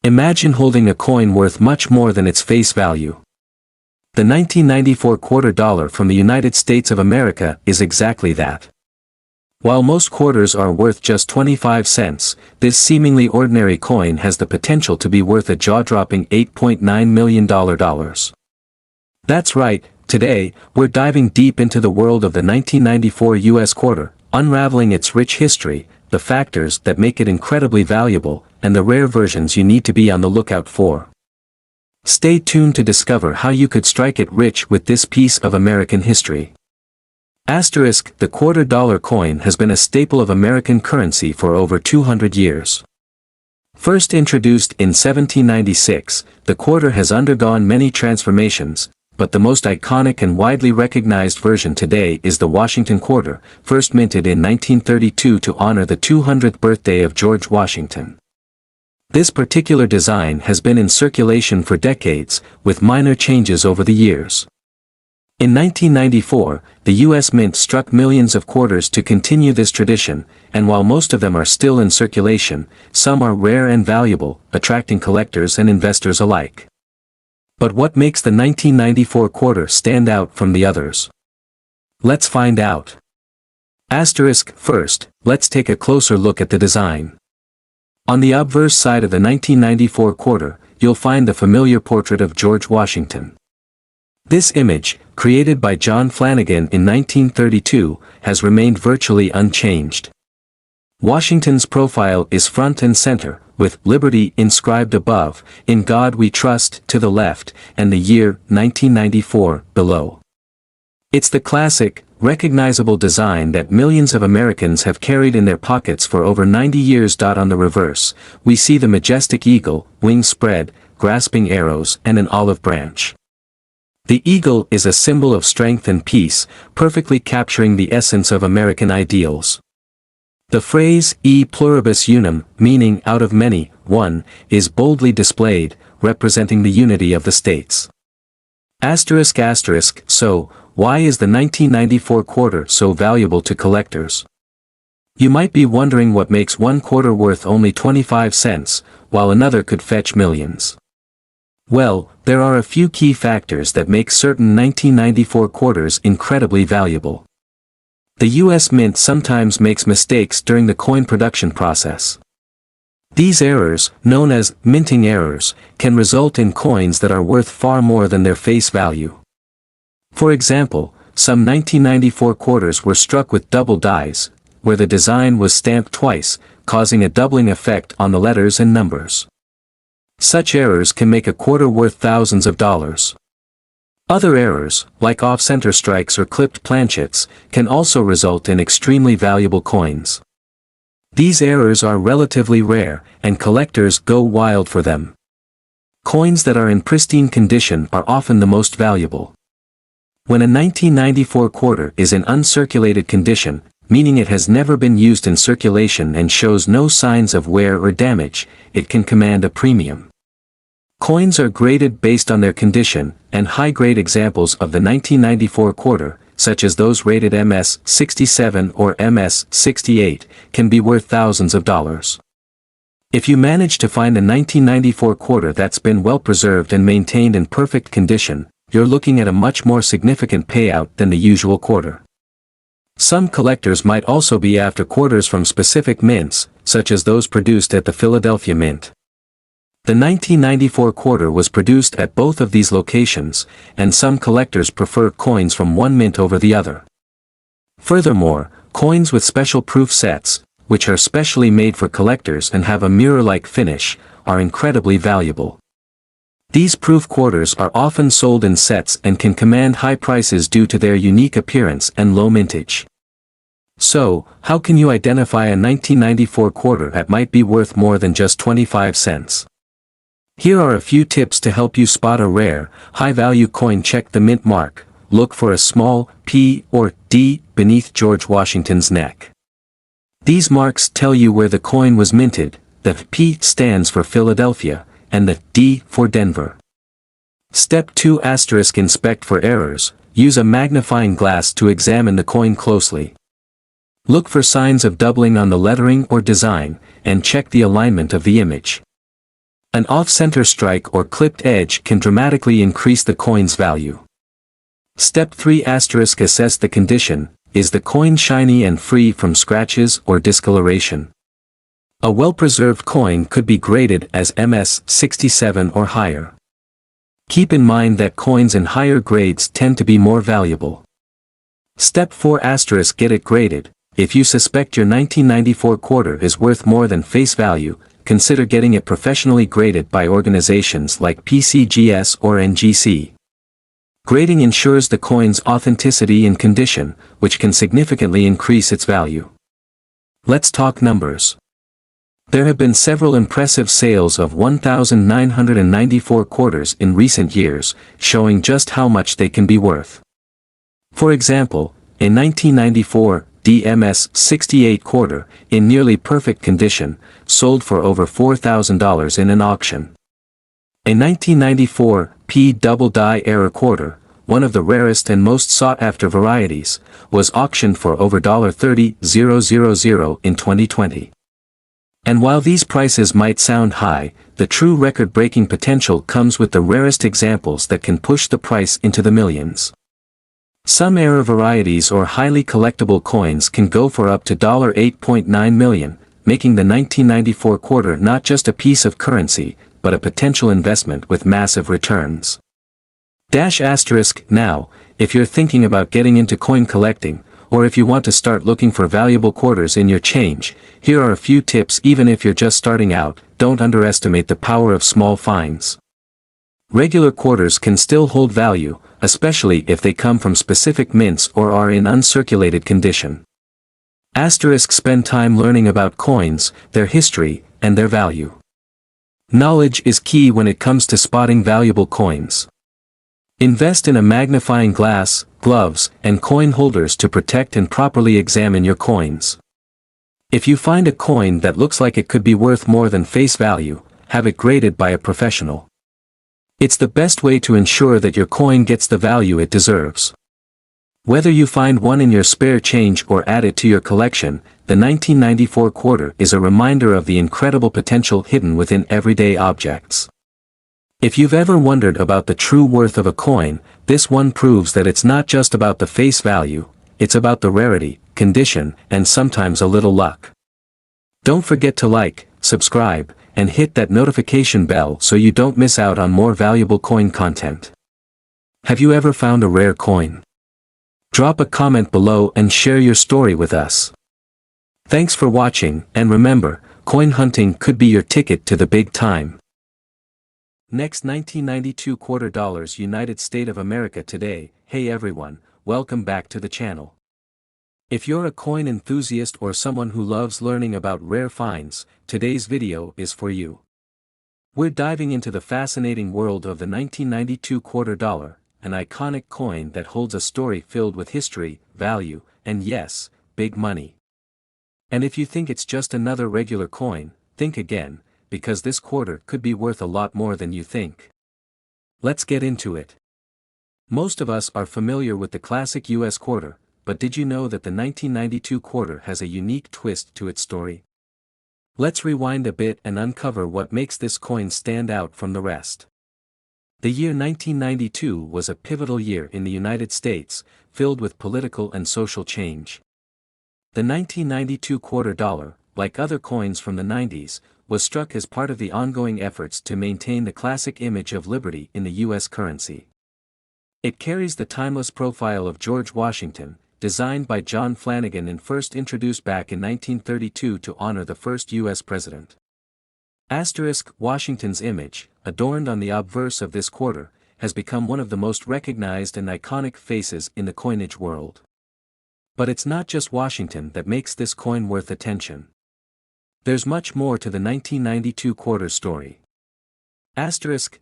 Imagine holding a coin worth much more than its face value. The 1994 quarter dollar from the United States of America is exactly that. While most quarters are worth just 25 cents, this seemingly ordinary coin has the potential to be worth a jaw-dropping $8.9 million. That's right, today, we're diving deep into the world of the 1994 U.S. quarter, unraveling its rich history, the factors that make it incredibly valuable, and the rare versions you need to be on the lookout for. Stay tuned to discover how you could strike it rich with this piece of American history. Asterisk, the quarter dollar coin has been a staple of American currency for over 200 years. First introduced in 1796, the quarter has undergone many transformations, but the most iconic and widely recognized version today is the Washington quarter, first minted in 1932 to honor the 200th birthday of George Washington. This particular design has been in circulation for decades, with minor changes over the years. In 1994, the U.S. Mint struck millions of quarters to continue this tradition, and while most of them are still in circulation, some are rare and valuable, attracting collectors and investors alike. But what makes the 1994 quarter stand out from the others? Let's find out. Asterisk, first, let's take a closer look at the design. On the obverse side of the 1994 quarter, you'll find the familiar portrait of George Washington. This image, created by John Flanagan in 1932, has remained virtually unchanged. Washington's profile is front and center, with "Liberty" inscribed above, "In God We Trust" to the left, and the year 1994 below. It's the classic, recognizable design that millions of Americans have carried in their pockets for over 90 years. On the reverse, we see the majestic eagle, wings spread, grasping arrows and an olive branch. The eagle is a symbol of strength and peace, perfectly capturing the essence of American ideals. The phrase "e pluribus unum," meaning "out of many, one," is boldly displayed, representing the unity of the states. Asterisk, so, why is the 1994 quarter so valuable to collectors? You might be wondering what makes one quarter worth only 25 cents, while another could fetch millions. Well, there are a few key factors that make certain 1994 quarters incredibly valuable. The U.S. Mint sometimes makes mistakes during the coin production process. These errors, known as minting errors, can result in coins that are worth far more than their face value. For example, some 1994 quarters were struck with double dies, where the design was stamped twice, causing a doubling effect on the letters and numbers. Such errors can make a quarter worth thousands of dollars. Other errors, like off-center strikes or clipped planchets, can also result in extremely valuable coins. These errors are relatively rare, and collectors go wild for them. Coins that are in pristine condition are often the most valuable. When a 1994 quarter is in uncirculated condition, meaning it has never been used in circulation and shows no signs of wear or damage, it can command a premium. Coins are graded based on their condition, and high-grade examples of the 1994 quarter, such as those rated MS 67 or MS 68, can be worth thousands of dollars. If you manage to find a 1994 quarter that's been well preserved and maintained in perfect condition, you're looking at a much more significant payout than the usual quarter. Some collectors might also be after quarters from specific mints, such as those produced at the Philadelphia Mint. The 1994 quarter was produced at both of these locations, and some collectors prefer coins from one mint over the other. Furthermore, coins with special proof sets, which are specially made for collectors and have a mirror-like finish, are incredibly valuable. These proof quarters are often sold in sets and can command high prices due to their unique appearance and low mintage. So, how can you identify a 1994 quarter that might be worth more than just 25 cents? Here are a few tips to help you spot a rare, high-value coin. Check the mint mark. Look for a small P or D beneath George Washington's neck. These marks tell you where the coin was minted. The P stands for Philadelphia, and the D for Denver. Step 2 ** Inspect for errors. Use a magnifying glass to examine the coin closely. Look for signs of doubling on the lettering or design, and check the alignment of the image. An off-center strike or clipped edge can dramatically increase the coin's value. Step 3 ** Assess the condition. Is the coin shiny and free from scratches or discoloration? A well-preserved coin could be graded as MS67 or higher. Keep in mind that coins in higher grades tend to be more valuable. Step 4 * Get it graded. If you suspect your 1994 quarter is worth more than face value, consider getting it professionally graded by organizations like PCGS or NGC. Grading ensures the coin's authenticity and condition, which can significantly increase its value. Let's talk numbers. There have been several impressive sales of 1,994 quarters in recent years, showing just how much they can be worth. For example, a 1994 DMS 68 quarter, in nearly perfect condition, sold for over $4,000 in an auction. A 1994 P double die error quarter, one of the rarest and most sought-after varieties, was auctioned for over $30,000 in 2020. And while these prices might sound high, the true record-breaking potential comes with the rarest examples that can push the price into the millions. Some error varieties or highly collectible coins can go for up to $8.9 million, making the 1994 quarter not just a piece of currency, but a potential investment with massive returns. * Now, if you're thinking about getting into coin collecting, or if you want to start looking for valuable quarters in your change, here are a few tips. Even if you're just starting out, don't underestimate the power of small finds. Regular quarters can still hold value, especially if they come from specific mints or are in uncirculated condition. * Spend time learning about coins, their history, and their value. Knowledge is key when it comes to spotting valuable coins. Invest in a magnifying glass, gloves, and coin holders to protect and properly examine your coins. If you find a coin that looks like it could be worth more than face value, have it graded by a professional. It's the best way to ensure that your coin gets the value it deserves. Whether you find one in your spare change or add it to your collection, the 1994 quarter is a reminder of the incredible potential hidden within everyday objects. If you've ever wondered about the true worth of a coin, this one proves that it's not just about the face value, it's about the rarity, condition, and sometimes a little luck. Don't forget to like, subscribe, and hit that notification bell so you don't miss out on more valuable coin content. Have you ever found a rare coin? Drop a comment below and share your story with us. Thanks for watching, and remember, coin hunting could be your ticket to the big time. Next, 1992 quarter dollars, United States of America today. Hey everyone, welcome back to the channel. If you're a coin enthusiast or someone who loves learning about rare finds, today's video is for you. We're diving into the fascinating world of the 1992 quarter dollar, an iconic coin that holds a story filled with history, value, and yes, big money. And if you think it's just another regular coin, think again, because this quarter could be worth a lot more than you think. Let's get into it. Most of us are familiar with the classic US quarter, but did you know that the 1992 quarter has a unique twist to its story? Let's rewind a bit and uncover what makes this coin stand out from the rest. The year 1992 was a pivotal year in the United States, filled with political and social change. The 1992 quarter dollar, like other coins from the 90s, was struck as part of the ongoing efforts to maintain the classic image of liberty in the U.S. currency. It carries the timeless profile of George Washington, designed by John Flanagan and first introduced back in 1932 to honor the first U.S. president. Washington's image, adorned on the obverse of this quarter, has become one of the most recognized and iconic faces in the coinage world. But it's not just Washington that makes this coin worth attention. There's much more to the 1992 quarter story.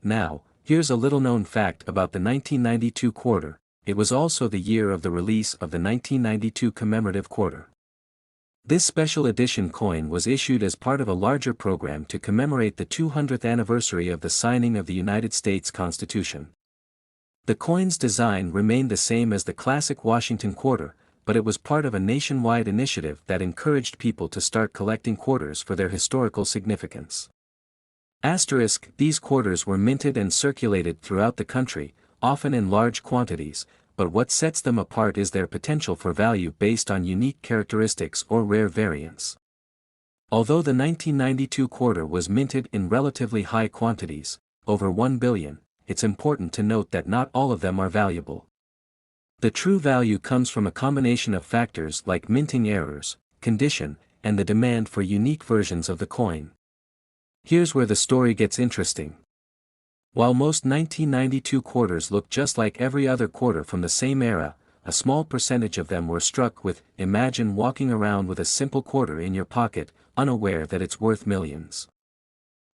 Now, here's a little-known fact about the 1992 quarter. It was also the year of the release of the 1992 commemorative quarter. This special edition coin was issued as part of a larger program to commemorate the 200th anniversary of the signing of the United States Constitution. The coin's design remained the same as the classic Washington quarter, but it was part of a nationwide initiative that encouraged people to start collecting quarters for their historical significance. These quarters were minted and circulated throughout the country, often in large quantities, but what sets them apart is their potential for value based on unique characteristics or rare variants. Although the 1992 quarter was minted in relatively high quantities, over 1 billion, it's important to note that not all of them are valuable. The true value comes from a combination of factors like minting errors, condition, and the demand for unique versions of the coin. Here's where the story gets interesting. While most 1992 quarters look just like every other quarter from the same era, a small percentage of them were struck with, imagine walking around with a simple quarter in your pocket, unaware that it's worth millions.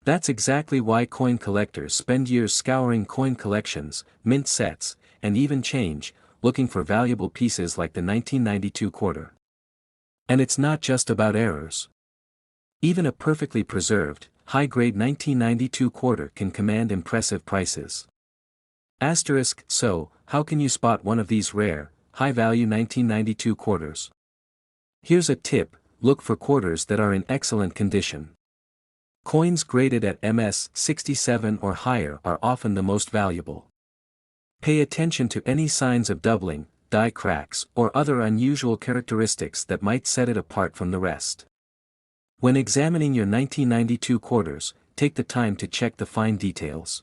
That's exactly why coin collectors spend years scouring coin collections, mint sets, and even change, looking for valuable pieces like the 1992 quarter. And it's not just about errors. Even a perfectly preserved, high-grade 1992 quarter can command impressive prices. So, how can you spot one of these rare, high-value 1992 quarters? Here's a tip: look for quarters that are in excellent condition. Coins graded at MS 67 or higher are often the most valuable. Pay attention to any signs of doubling, die cracks, or other unusual characteristics that might set it apart from the rest. When examining your 1992 quarters, take the time to check the fine details.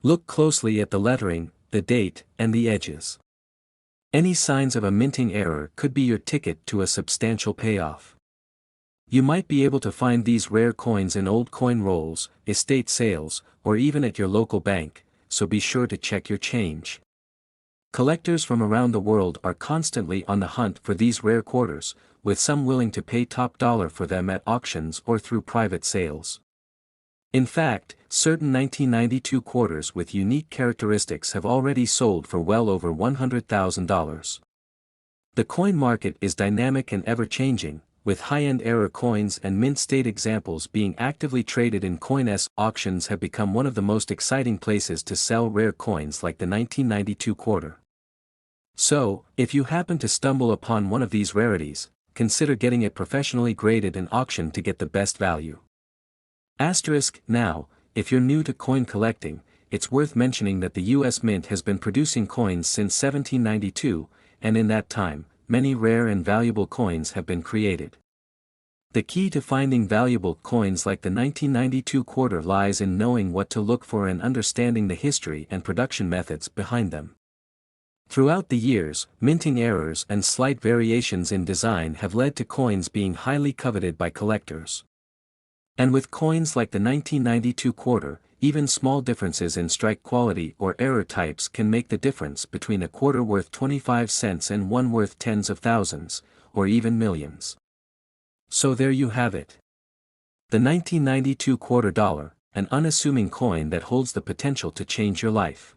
Look closely at the lettering, the date, and the edges. Any signs of a minting error could be your ticket to a substantial payoff. You might be able to find these rare coins in old coin rolls, estate sales, or even at your local bank, so be sure to check your change. Collectors from around the world are constantly on the hunt for these rare quarters, with some willing to pay top dollar for them at auctions or through private sales. In fact, certain 1992 quarters with unique characteristics have already sold for well over $100,000. The coin market is dynamic and ever-changing, with high-end era coins and mint-state examples being actively traded in coin-s. Auctions have become one of the most exciting places to sell rare coins like the 1992 quarter. So, if you happen to stumble upon one of these rarities, consider getting it professionally graded and auctioned to get the best value. Now, if you're new to coin collecting, it's worth mentioning that the U.S. Mint has been producing coins since 1792, and in that time, many rare and valuable coins have been created. The key to finding valuable coins like the 1992 quarter lies in knowing what to look for and understanding the history and production methods behind them. Throughout the years, minting errors and slight variations in design have led to coins being highly coveted by collectors. And with coins like the 1992 quarter, even small differences in strike quality or error types can make the difference between a quarter worth 25 cents and one worth tens of thousands, or even millions. So there you have it. The 1992 quarter dollar, an unassuming coin that holds the potential to change your life.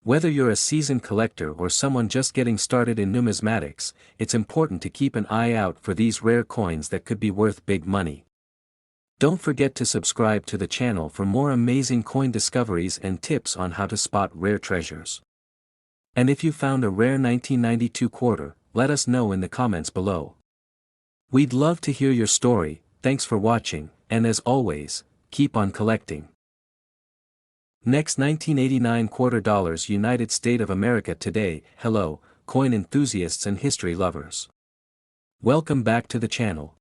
Whether you're a seasoned collector or someone just getting started in numismatics, it's important to keep an eye out for these rare coins that could be worth big money. Don't forget to subscribe to the channel for more amazing coin discoveries and tips on how to spot rare treasures. And if you found a rare 1992 quarter, let us know in the comments below. We'd love to hear your story. Thanks for watching, and as always, keep on collecting. Next, 1989 quarter dollars, United States of America today. Hello, coin enthusiasts and history lovers. Welcome back to the channel.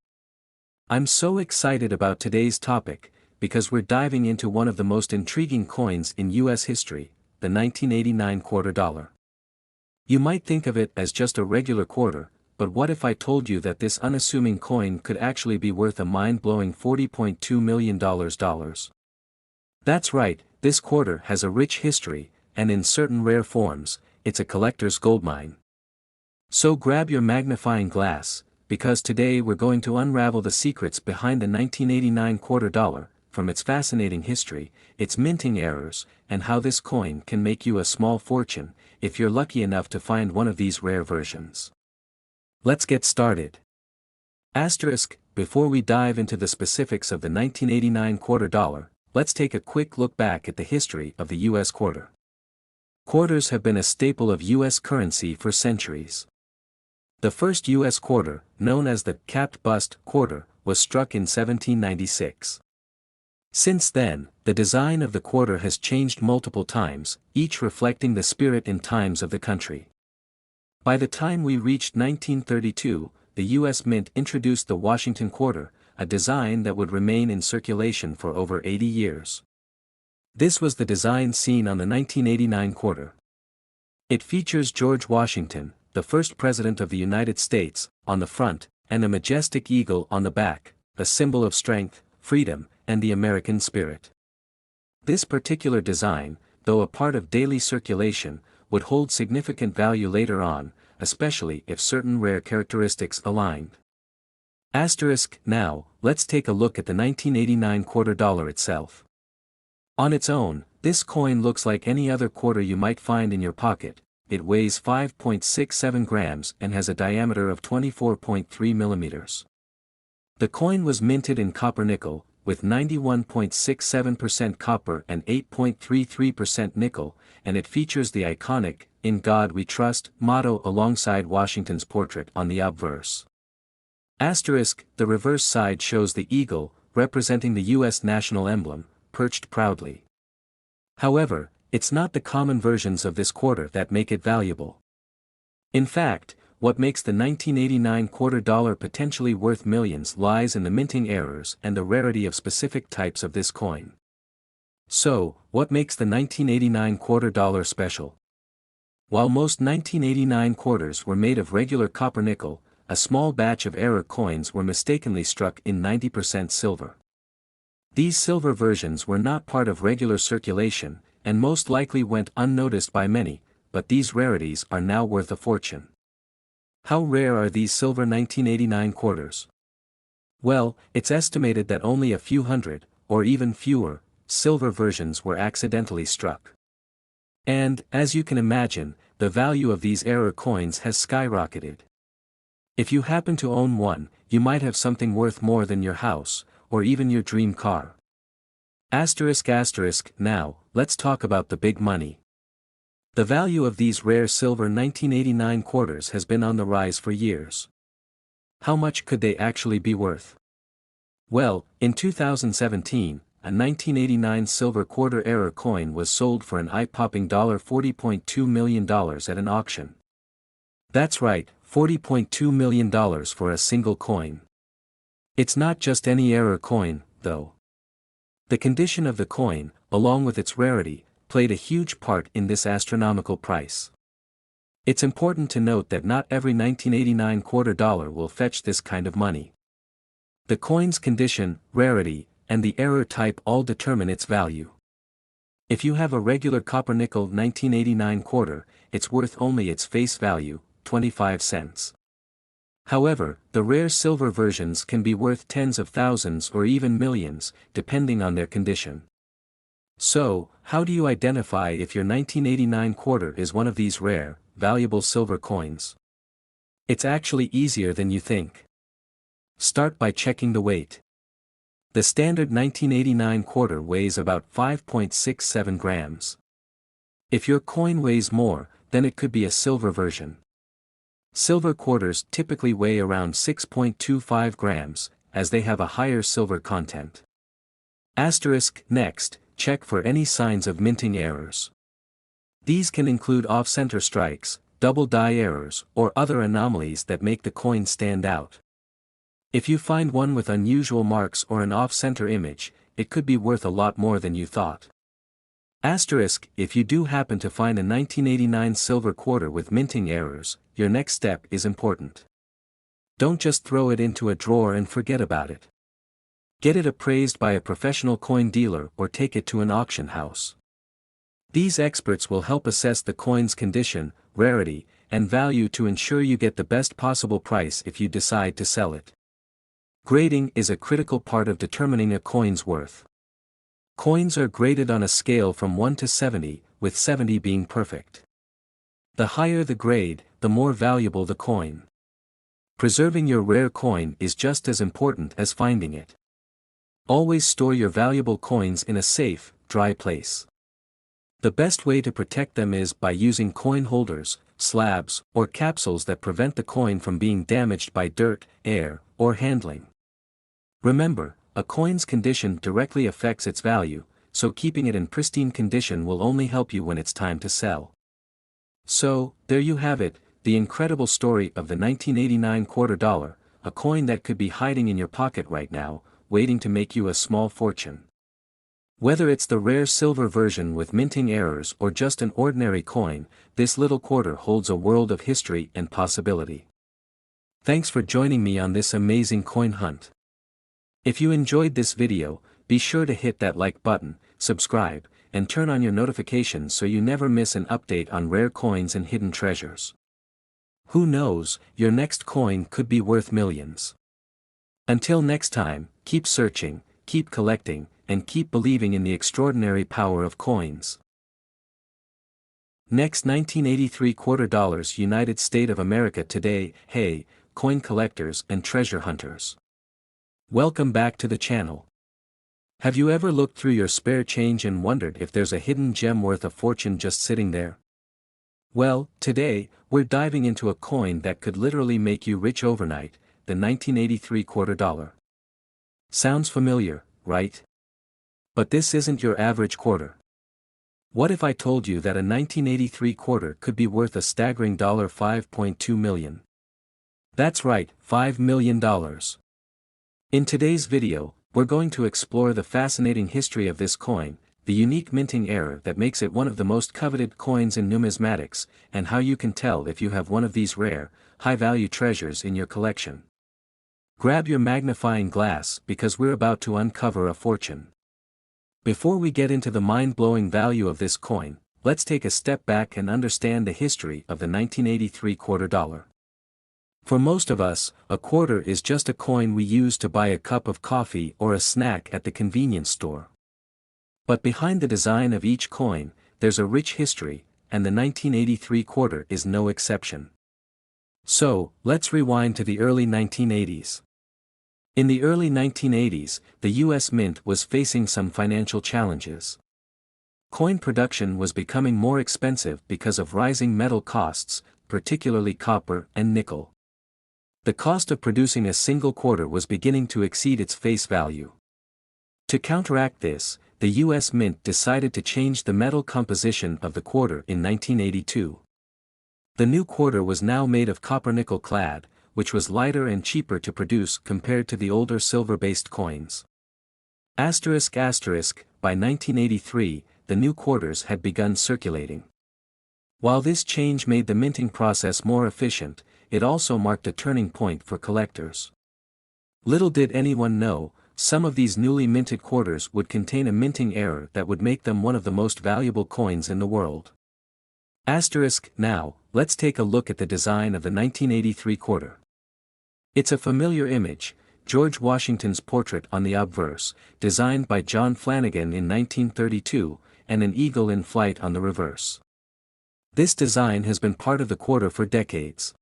I'm so excited about today's topic, because we're diving into one of the most intriguing coins in US history, the 1989 quarter dollar. You might think of it as just a regular quarter, but what if I told you that this unassuming coin could actually be worth a mind-blowing $40.2 million? That's right, this quarter has a rich history, and in certain rare forms, it's a collector's goldmine. So grab your magnifying glass, because today we're going to unravel the secrets behind the 1989 quarter dollar, from its fascinating history, its minting errors, and how this coin can make you a small fortune, if you're lucky enough to find one of these rare versions. Let's get started. Before we dive into the specifics of the 1989 quarter dollar, let's take a quick look back at the history of the U.S. quarter. Quarters have been a staple of U.S. currency for centuries. The first U.S. quarter, known as the capped bust quarter, was struck in 1796. Since then, the design of the quarter has changed multiple times, each reflecting the spirit and times of the country. By the time we reached 1932, the U.S. Mint introduced the Washington quarter, a design that would remain in circulation for over 80 years. This was the design seen on the 1989 quarter. It features George Washington, the first President of the United States, on the front, and a majestic eagle on the back, a symbol of strength, freedom, and the American spirit. This particular design, though a part of daily circulation, would hold significant value later on, especially if certain rare characteristics aligned. Now, let's take a look at the 1989 quarter dollar itself. On its own, this coin looks like any other quarter you might find in your pocket. It weighs 5.67 grams and has a diameter of 24.3 millimeters. The coin was minted in copper nickel, with 91.67% copper and 8.33% nickel, and it features the iconic, "In God We Trust" motto alongside Washington's portrait on the obverse. The reverse side shows the eagle, representing the U.S. national emblem, perched proudly. However, it's not the common versions of this quarter that make it valuable. In fact, what makes the 1989 quarter dollar potentially worth millions lies in the minting errors and the rarity of specific types of this coin. So, what makes the 1989 quarter dollar special? While most 1989 quarters were made of regular copper nickel, a small batch of error coins were mistakenly struck in 90% silver. These silver versions were not part of regular circulation, and most likely went unnoticed by many, but these rarities are now worth a fortune. How rare are these silver 1989 quarters? Well, it's estimated that only a few hundred, or even fewer, silver versions were accidentally struck. And, as you can imagine, the value of these error coins has skyrocketed. If you happen to own one, you might have something worth more than your house, or even your dream car. Now, let's talk about the big money. The value of these rare silver 1989 quarters has been on the rise for years. How much could they actually be worth? Well, in 2017, a 1989 silver quarter error coin was sold for an eye-popping $40.2 million at an auction. That's right, $40.2 million for a single coin. It's not just any error coin, though. The condition of the coin, along with its rarity, played a huge part in this astronomical price. It's important to note that not every 1989 quarter dollar will fetch this kind of money. The coin's condition, rarity, and the error type all determine its value. If you have a regular copper-nickel 1989 quarter, it's worth only its face value, 25 cents. However, the rare silver versions can be worth tens of thousands or even millions, depending on their condition. So, how do you identify if your 1989 quarter is one of these rare, valuable silver coins? It's actually easier than you think. Start by checking the weight. The standard 1989 quarter weighs about 5.67 grams. If your coin weighs more, then it could be a silver version. Silver quarters typically weigh around 6.25 grams, as they have a higher silver content. Next, check for any signs of minting errors. These can include off-center strikes, double die errors, or other anomalies that make the coin stand out. If you find one with unusual marks or an off-center image, it could be worth a lot more than you thought. If you do happen to find a 1989 silver quarter with minting errors, your next step is important. Don't just throw it into a drawer and forget about it. Get it appraised by a professional coin dealer or take it to an auction house. These experts will help assess the coin's condition, rarity, and value to ensure you get the best possible price if you decide to sell it. Grading is a critical part of determining a coin's worth. Coins are graded on a scale from 1 to 70, with 70 being perfect. The higher the grade, the more valuable the coin. Preserving your rare coin is just as important as finding it. Always store your valuable coins in a safe, dry place. The best way to protect them is by using coin holders, slabs, or capsules that prevent the coin from being damaged by dirt, air, or handling. Remember, a coin's condition directly affects its value, so keeping it in pristine condition will only help you when it's time to sell. So, there you have it, the incredible story of the 1989 quarter dollar, a coin that could be hiding in your pocket right now, waiting to make you a small fortune. Whether it's the rare silver version with minting errors or just an ordinary coin, this little quarter holds a world of history and possibility. Thanks for joining me on this amazing coin hunt. If you enjoyed this video, be sure to hit that like button, subscribe, and turn on your notifications so you never miss an update on rare coins and hidden treasures. Who knows, your next coin could be worth millions. Until next time, keep searching, keep collecting, and keep believing in the extraordinary power of coins. Next, 1983 quarter dollars, United States of America today. Hey, coin collectors and treasure hunters. Welcome back to the channel. Have you ever looked through your spare change and wondered if there's a hidden gem worth a fortune just sitting there? Well, today, we're diving into a coin that could literally make you rich overnight, the 1983 quarter dollar. Sounds familiar, right? But this isn't your average quarter. What if I told you that a 1983 quarter could be worth a staggering $5.2 million? That's right, $5 million. In today's video, we're going to explore the fascinating history of this coin, the unique minting error that makes it one of the most coveted coins in numismatics, and how you can tell if you have one of these rare, high-value treasures in your collection. Grab your magnifying glass because we're about to uncover a fortune. Before we get into the mind-blowing value of this coin, let's take a step back and understand the history of the 1983 quarter dollar. For most of us, a quarter is just a coin we use to buy a cup of coffee or a snack at the convenience store. But behind the design of each coin, there's a rich history, and the 1983 quarter is no exception. So, let's rewind to the early 1980s. In the early 1980s, the US Mint was facing some financial challenges. Coin production was becoming more expensive because of rising metal costs, particularly copper and nickel. The cost of producing a single quarter was beginning to exceed its face value. To counteract this, the US Mint decided to change the metal composition of the quarter in 1982. The new quarter was now made of copper-nickel clad, which was lighter and cheaper to produce compared to the older silver-based coins. By 1983, the new quarters had begun circulating. While this change made the minting process more efficient, it also marked a turning point for collectors. Little did anyone know, some of these newly minted quarters would contain a minting error that would make them one of the most valuable coins in the world. Now, let's take a look at the design of the 1983 quarter. It's a familiar image, George Washington's portrait on the obverse, designed by John Flanagan in 1932, and an eagle in flight on the reverse. This design has been part of the quarter for decades.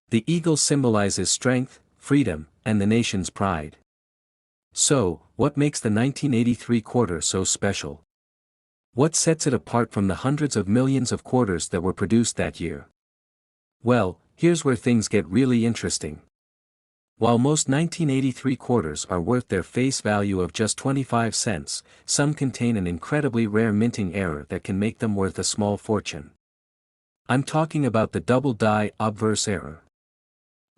The eagle symbolizes strength, freedom, and the nation's pride. So, what makes the 1983 quarter so special? What sets it apart from the hundreds of millions of quarters that were produced that year? Well, here's where things get really interesting. While most 1983 quarters are worth their face value of just 25 cents, some contain an incredibly rare minting error that can make them worth a small fortune. I'm talking about the double die obverse error.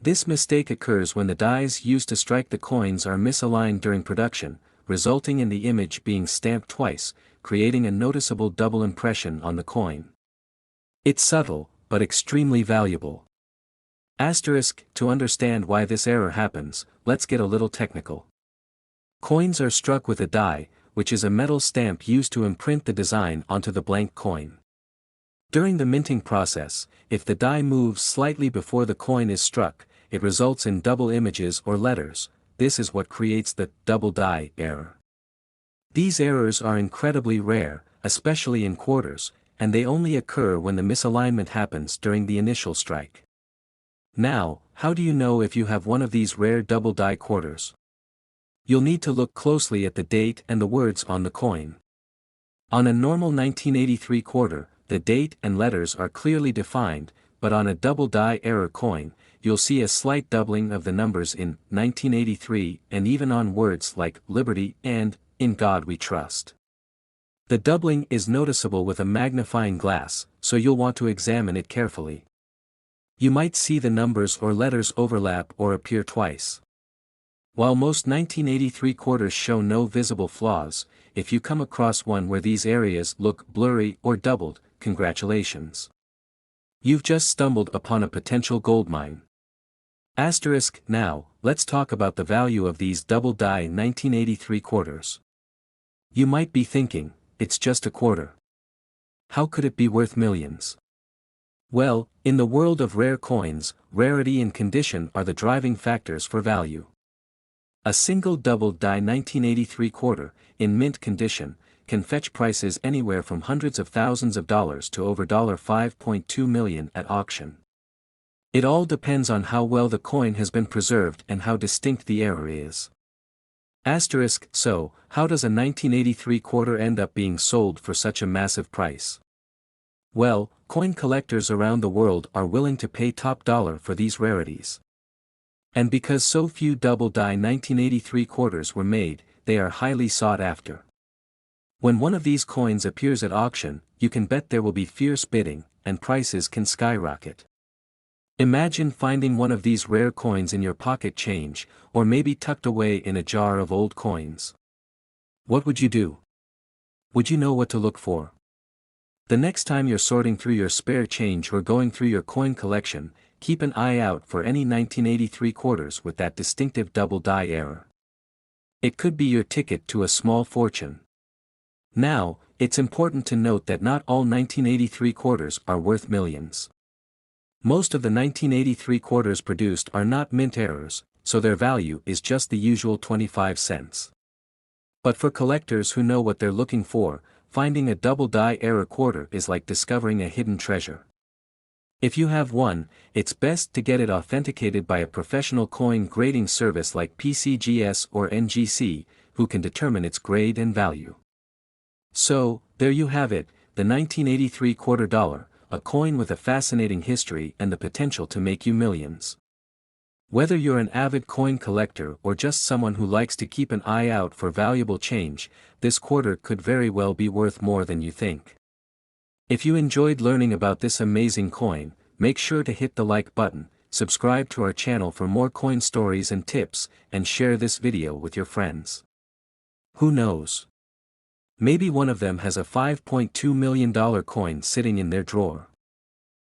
This mistake occurs when the dies used to strike the coins are misaligned during production, resulting in the image being stamped twice, creating a noticeable double impression on the coin. It's subtle, but extremely valuable. To understand why this error happens, let's get a little technical. Coins are struck with a die, which is a metal stamp used to imprint the design onto the blank coin. During the minting process, if the die moves slightly before the coin is struck, it results in double images or letters. This is what creates the double die error. These errors are incredibly rare, especially in quarters, and they only occur when the misalignment happens during the initial strike. Now, how do you know if you have one of these rare double die quarters? You'll need to look closely at the date and the words on the coin. On a normal 1983 quarter, the date and letters are clearly defined, but on a double die error coin, you'll see a slight doubling of the numbers in 1983 and even on words like liberty and in God we trust. The doubling is noticeable with a magnifying glass, so you'll want to examine it carefully. You might see the numbers or letters overlap or appear twice. While most 1983 quarters show no visible flaws, if you come across one where these areas look blurry or doubled, congratulations. You've just stumbled upon a potential goldmine. Asterisk. Now, let's talk about the value of these double-die 1983 quarters. You might be thinking, it's just a quarter. How could it be worth millions? Well, in the world of rare coins, rarity and condition are the driving factors for value. A single double-die 1983 quarter, in mint condition, can fetch prices anywhere from hundreds of thousands of dollars to over $5.2 million at auction. It all depends on how well the coin has been preserved and how distinct the error is. Asterisk. So, how does a 1983 quarter end up being sold for such a massive price? Well, coin collectors around the world are willing to pay top dollar for these rarities. And because so few double-die 1983 quarters were made, they are highly sought after. When one of these coins appears at auction, you can bet there will be fierce bidding, and prices can skyrocket. Imagine finding one of these rare coins in your pocket change, or maybe tucked away in a jar of old coins. What would you do? Would you know what to look for? The next time you're sorting through your spare change or going through your coin collection, keep an eye out for any 1983 quarters with that distinctive double-die error. It could be your ticket to a small fortune. Now, it's important to note that not all 1983 quarters are worth millions. Most of the 1983 quarters produced are not mint errors, so their value is just the usual 25 cents. But for collectors who know what they're looking for, finding a double-die error quarter is like discovering a hidden treasure. If you have one, it's best to get it authenticated by a professional coin grading service like PCGS or NGC, who can determine its grade and value. So, there you have it, the 1983 quarter dollar, a coin with a fascinating history and the potential to make you millions. Whether you're an avid coin collector or just someone who likes to keep an eye out for valuable change, this quarter could very well be worth more than you think. If you enjoyed learning about this amazing coin, make sure to hit the like button, subscribe to our channel for more coin stories and tips, and share this video with your friends. Who knows? Maybe one of them has a $5.2 million coin sitting in their drawer.